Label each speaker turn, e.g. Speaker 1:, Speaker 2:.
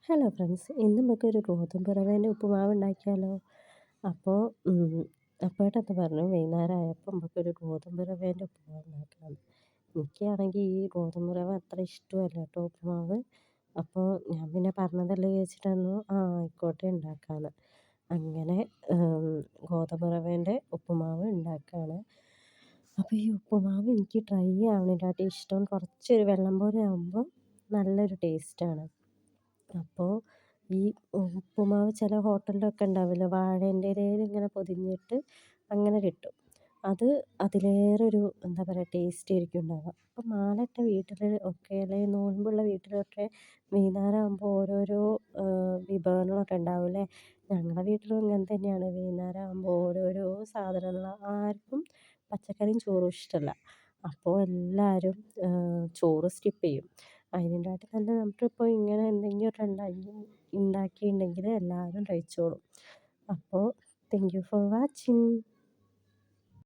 Speaker 1: Hello friends, ഇന്ന് നമുക്കൊരു ഗോതമ്പ് റവേൻ്റെ ഉപ്പുമാവ് ഉണ്ടാക്കിയാലോ? അപ്പോൾ അപ്പേട്ടത്ത് പറഞ്ഞു വൈകുന്നേരം ആയപ്പോൾ നമുക്കൊരു ഗോതമ്പ് റവേൻ്റെ ഉപ്പുമാവ് ഉണ്ടാക്കാമെന്ന്. എനിക്കാണെങ്കിൽ ഈ ഗോതമ്പ് റവ അത്ര ഇഷ്ടമല്ല കേട്ടോ ഉപ്പുമാവ്. അപ്പോൾ ഞാൻ പിന്നെ പറഞ്ഞതല്ലേ ചോദിച്ചിട്ടൊന്നു ആയിക്കോട്ടെ ഉണ്ടാക്കാമെന്ന്. അങ്ങനെ ഗോതമ്പ് റവേൻ്റെ ഉപ്പുമാവ് ഉണ്ടാക്കുകയാണ്. അപ്പോൾ ഈ ഉപ്പുമാവ് എനിക്ക് ട്രൈ ആവണേക്കാട്ടി ഇഷ്ടം കുറച്ചൊരു വെള്ളം പോലെ ആകുമ്പോൾ നല്ലൊരു ടേസ്റ്റാണ്. അപ്പോൾ ഈ ഉപ്പുമാവ് ചില ഹോട്ടലിലൊക്കെ ഉണ്ടാവുമല്ലോ, വാഴേൻ്റെ ഇലയിൽ ഇങ്ങനെ പൊതിഞ്ഞിട്ട് അങ്ങനെ കിട്ടും. അത് അതിലേറൊരു എന്താ പറയുക ടേസ്റ്റ് ആയിരിക്കും ഉണ്ടാവുക. അപ്പം മാലട്ട വീട്ടിൽ ഒക്കെ അല്ലെങ്കിൽ നോൻപുള്ള വീട്ടിലൊക്കെ വൈകുന്നേരം ആകുമ്പോൾ ഓരോരോ വിഭവങ്ങളൊക്കെ ഉണ്ടാവില്ലേ. ഞങ്ങളുടെ വീട്ടിലും ഇങ്ങനെ തന്നെയാണ്. വൈകുന്നേരം ആകുമ്പോൾ ഓരോരോ സാധനങ്ങൾ, ആർക്കും പച്ചക്കറിയും ചോറും ഇഷ്ടമല്ല. അപ്പോൾ എല്ലാവരും ചോറ് സ്കിപ്പ് ചെയ്യും. അതിനെക്കാട്ടി നല്ലത് നമുക്കിപ്പോൾ ഇങ്ങനെ എന്തെങ്കിലുമൊക്കെ ഉണ്ടാക്കിയിട്ടുണ്ടെങ്കിൽ എല്ലാവരും കഴിച്ചോളും. അപ്പോൾ താങ്ക് യു ഫോർ വാച്ചിങ്.